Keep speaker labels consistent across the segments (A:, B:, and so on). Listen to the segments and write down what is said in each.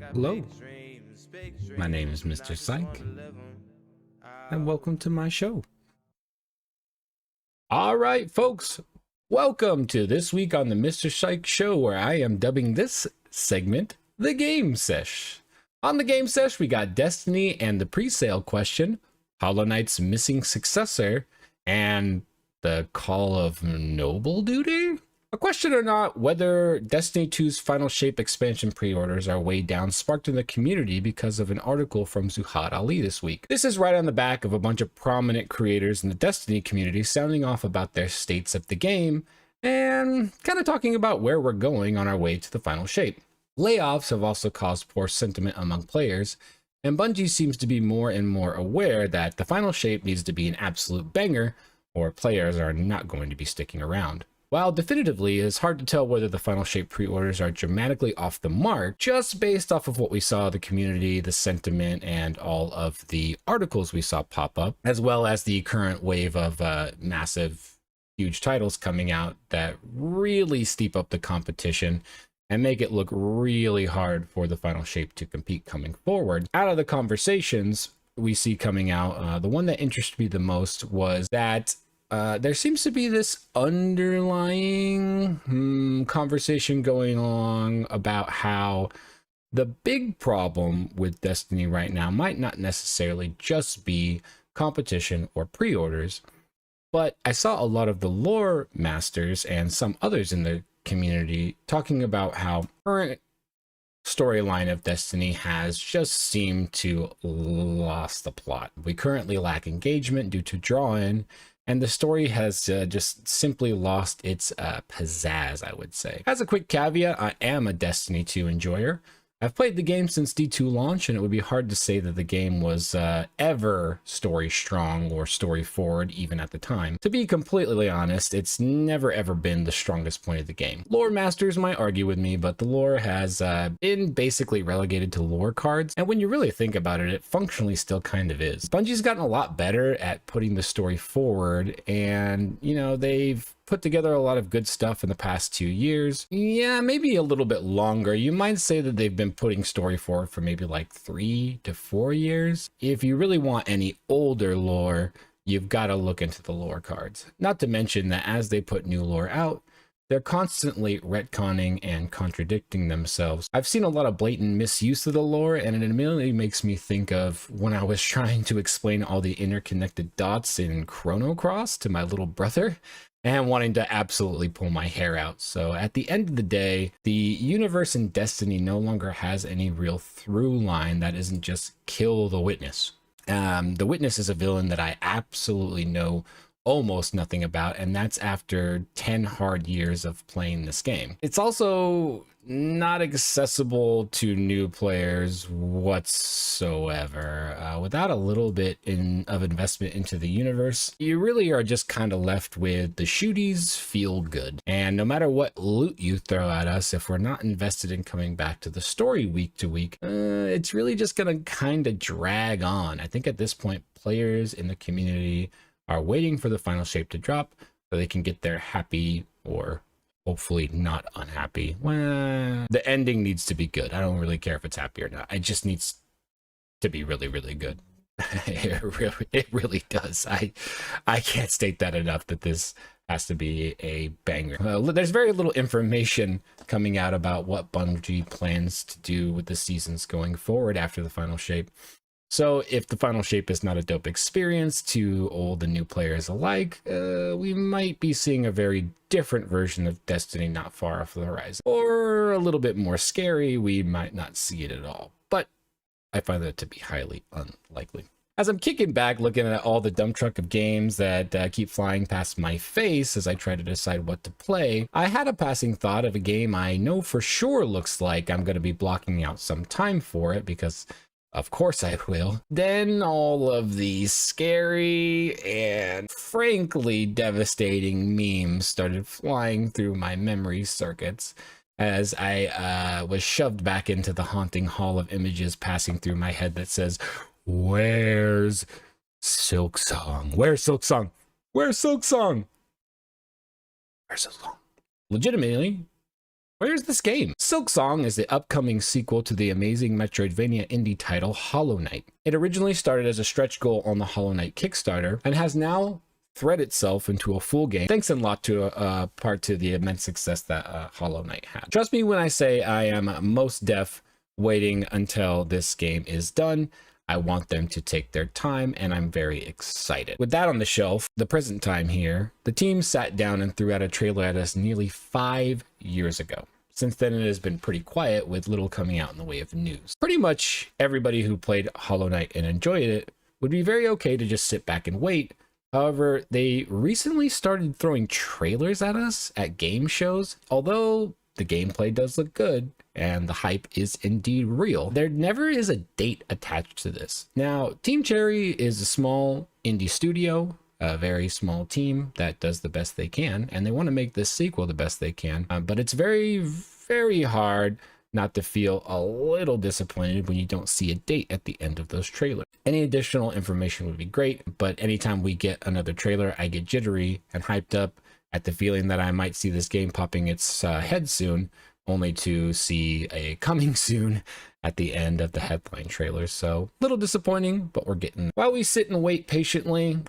A: Hello, my name is Mr. Psyche, and welcome to my show. All right, folks, welcome to this week on the Mr. Psyche Show, where I am dubbing this segment the Game Sesh. On the Game Sesh, we got Destiny and the pre-sale question, Hollow Knight's missing successor, and the Call of Noble Duty? A question or not whether Destiny 2's Final Shape expansion pre-orders are way down sparked in the community because of an article from Zuhad Ali this week. This is right on the back of a bunch of prominent creators in the Destiny community sounding off about their states of the game and kind of talking about where we're going on our way to the Final Shape. Layoffs have also caused poor sentiment among players, and Bungie seems to be more and more aware that the Final Shape needs to be an absolute banger or players are not going to be sticking around. While definitively, it's hard to tell whether the Final Shape pre-orders are dramatically off the mark, just based off of what we saw the community, the sentiment, and all of the articles we saw pop up, as well as the current wave of massive, huge titles coming out that really steep up the competition and make it look really hard for the Final Shape to compete coming forward. Out of the conversations we see coming out, the one that interested me the most was that there seems to be this underlying conversation going on about how the big problem with Destiny right now might not necessarily just be competition or pre-orders, but I saw a lot of the lore masters and some others in the community talking about how current storyline of Destiny has just seemed to lost the plot. We currently lack engagement due to draw-in, and the story has just simply lost its pizzazz, I would say. As a quick caveat, I am a Destiny 2 enjoyer. I've played the game since D2 launch, and it would be hard to say that the game was ever story strong or story forward even at the time. To be completely honest, it's never ever been the strongest point of the game. Lore masters might argue with me, but the lore has been basically relegated to lore cards, and when you really think about it, it functionally still kind of is. Bungie's gotten a lot better at putting the story forward, and you know, they've put together a lot of good stuff in the past 2 years. Yeah, maybe a little bit longer. You might say that they've been putting story forward for maybe like 3 to 4 years. If you really want any older lore, you've got to look into the lore cards. Not to mention that as they put new lore out, they're constantly retconning and contradicting themselves. I've seen a lot of blatant misuse of the lore, and it immediately makes me think of when I was trying to explain all the interconnected dots in Chrono Cross to my little brother, and wanting to absolutely pull my hair out. So at the end of the day, the universe in Destiny no longer has any real through line that isn't just kill the Witness. The Witness is a villain that I absolutely know almost nothing about, and that's after 10 hard years of playing this game. It's also not accessible to new players whatsoever. Without a little bit of investment into the universe, you really are just kind of left with the shooties feel good. And no matter what loot you throw at us, if we're not invested in coming back to the story week to week, it's really just gonna kind of drag on. I think at this point, players in the community are waiting for the Final Shape to drop so they can get their happy or hopefully not unhappy. Well, the ending needs to be good. I don't really care if it's happy or not. It just needs to be really, really good. It really does. I can't state that enough, that this has to be a banger. There's very little information coming out about what Bungie plans to do with the seasons going forward after the Final Shape. So if the Final Shape is not a dope experience to old and new players alike, we might be seeing a very different version of Destiny not far off the horizon. Or a little bit more scary, we might not see it at all. But I find that to be highly unlikely. As I'm kicking back looking at all the dump truck of games that keep flying past my face as I try to decide what to play, I had a passing thought of a game I know for sure looks like I'm going to be blocking out some time for it, because of course I will. Then all of these scary and frankly devastating memes started flying through my memory circuits as I was shoved back into the haunting hall of images passing through my head that says, "Where's Silksong? Where's Silksong? Where's Silksong? Where's Silksong?" Legitimately, Where's this game? Silksong is the upcoming sequel to the amazing Metroidvania indie title Hollow Knight. It originally started as a stretch goal on the Hollow Knight Kickstarter and has now thread itself into a full game, thanks in lot to part to the immense success that Hollow Knight had. Trust me when I say I am most def waiting until this game is done. I want them to take their time, and I'm very excited. With that on the shelf, the present time here, the team sat down and threw out a trailer at us nearly 5 years ago. Since then, it has been pretty quiet with little coming out in the way of news. Pretty much everybody who played Hollow Knight and enjoyed it would be very okay to just sit back and wait. However, they recently started throwing trailers at us at game shows. Although the gameplay does look good and the hype is indeed real, there never is a date attached to this. Now, Team Cherry is a small indie studio, a very small team that does the best they can, and they want to make this sequel the best they can. But it's very, very hard not to feel a little disappointed when you don't see a date at the end of those trailers. Any additional information would be great, but anytime we get another trailer, I get jittery and hyped up at the feeling that I might see this game popping its head soon, only to see a coming soon at the end of the headline trailers. So a little disappointing, but we're getting. While we sit and wait patiently,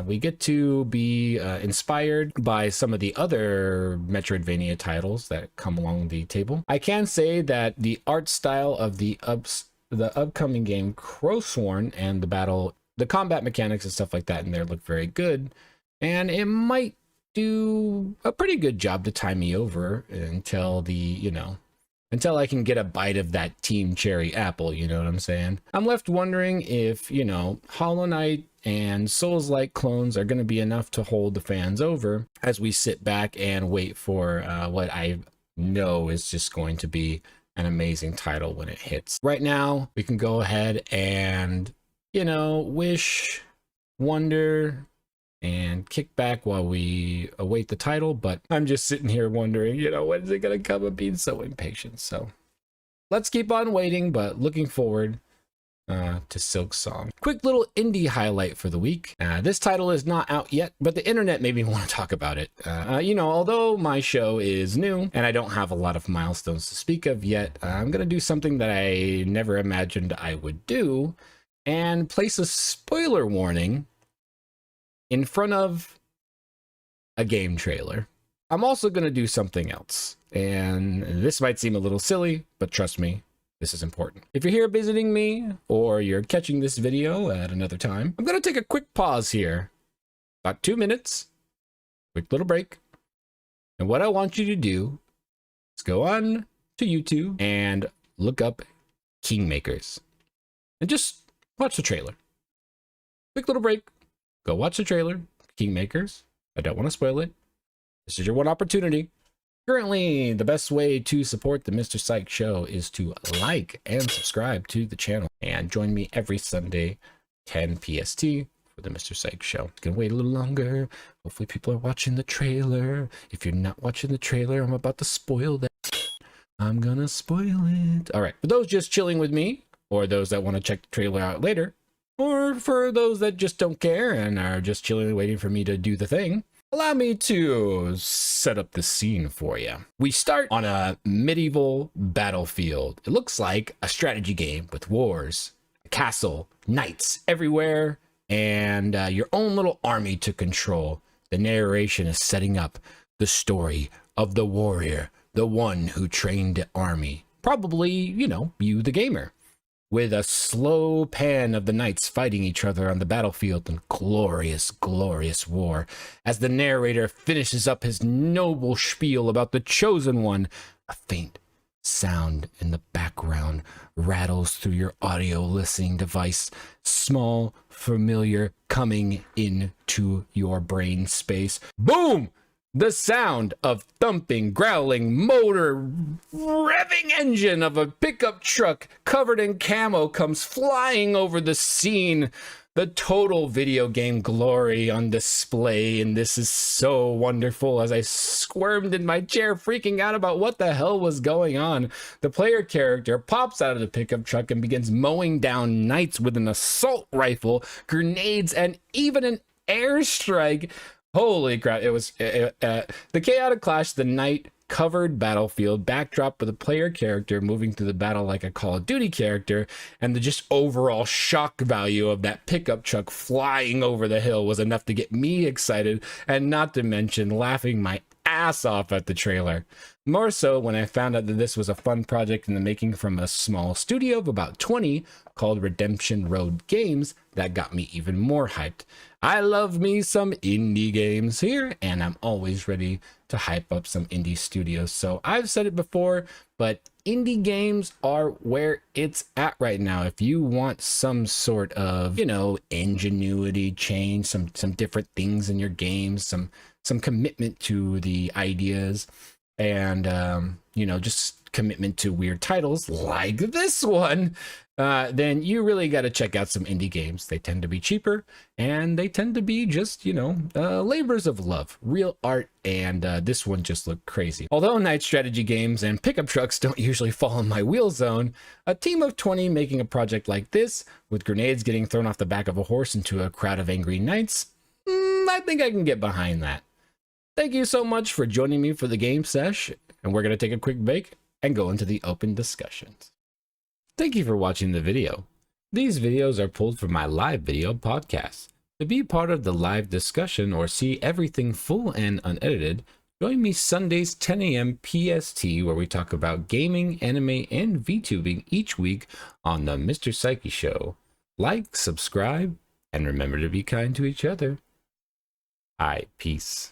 A: we get to be inspired by some of the other Metroidvania titles that come along the table. I can say that the art style of the upcoming game Crowsworn and the combat mechanics and stuff like that in there look very good, and it might do a pretty good job to tie me over until until I can get a bite of that Team Cherry apple, you know what I'm saying? I'm left wondering if, Hollow Knight and Souls-like clones are going to be enough to hold the fans over as we sit back and wait for what I know is just going to be an amazing title when it hits. Right now, we can go ahead and, wish, wonder, and kick back while we await the title, but I'm just sitting here wondering, when is it gonna come? I'm being so impatient. So let's keep on waiting, but looking forward to Silksong. Quick little indie highlight for the week. This title is not out yet, but the internet made me want to talk about it. Although my show is new and I don't have a lot of milestones to speak of yet, I'm gonna do something that I never imagined I would do and place a spoiler warning in front of a game trailer. I'm also going to do something else, and this might seem a little silly, but trust me, this is important. If you're here visiting me, or you're catching this video at another time, I'm going to take a quick pause here, about 2 minutes, quick little break, and what I want you to do is go on to YouTube and look up Kingmakers, and just watch the trailer. Quick little break. Go watch the trailer, Kingmakers. I don't want to spoil it. This is your one opportunity. Currently, the best way to support the Mr. Psyche Show is to like and subscribe to the channel. And join me every Sunday, 10 PST, for the Mr. Psyche Show. Gonna wait a little longer. Hopefully people are watching the trailer. If you're not watching the trailer, I'm about to spoil that. I'm gonna spoil it. All right, for those just chilling with me, or those that want to check the trailer out later, or for those that just don't care and are just chilling waiting for me to do the thing, allow me to set up the scene for you. We start on a medieval battlefield. It looks like a strategy game with wars, a castle, knights everywhere, and your own little army to control. The narration is setting up the story of the warrior, the one who trained the army. Probably, you the gamer. With a slow pan of the knights fighting each other on the battlefield in glorious, glorious war. As the narrator finishes up his noble spiel about the chosen one, a faint sound in the background rattles through your audio listening device. Small, familiar, coming into your brain space. Boom! The sound of thumping, growling, motor, revving engine of a pickup truck covered in camo comes flying over the scene. The total video game glory on display, and this is so wonderful as I squirmed in my chair freaking out about what the hell was going on. The player character pops out of the pickup truck and begins mowing down knights with an assault rifle, grenades, and even an airstrike. Holy crap, it was the chaotic clash. The knight covered battlefield backdrop with a player character moving through the battle like a Call of Duty character, and the just overall shock value of that pickup truck flying over the hill was enough to get me excited, and not to mention laughing my ass off at the trailer. More so when I found out that this was a fun project in the making from a small studio of about 20 called Redemption Road Games. That got me even more hyped. I love me some indie games here, and I'm always ready to hype up some indie studios. So I've said it before, but indie games are where it's at right now. If you want some sort of, you know, ingenuity, change, some different things in your games, some commitment to the ideas, and you know, just commitment to weird titles like this one, then you really got to check out some indie games. They tend to be cheaper, and they tend to be just, you know, labors of love, real art, and this one just looked crazy. Although night strategy games and pickup trucks don't usually fall in my wheel zone, a team of 20 making a project like this, with grenades getting thrown off the back of a horse into a crowd of angry knights, I think I can get behind that. Thank you so much for joining me for the Game Sesh, and we're going to take a quick break and go into the open discussions. Thank you for watching the video. These videos are pulled from my live video podcast. To be part of the live discussion or see everything full and unedited, join me Sundays 10 a.m. PST, where we talk about gaming, anime, and VTubing each week on the Mr. Psyche Show. Like, subscribe, and remember to be kind to each other. All right, peace.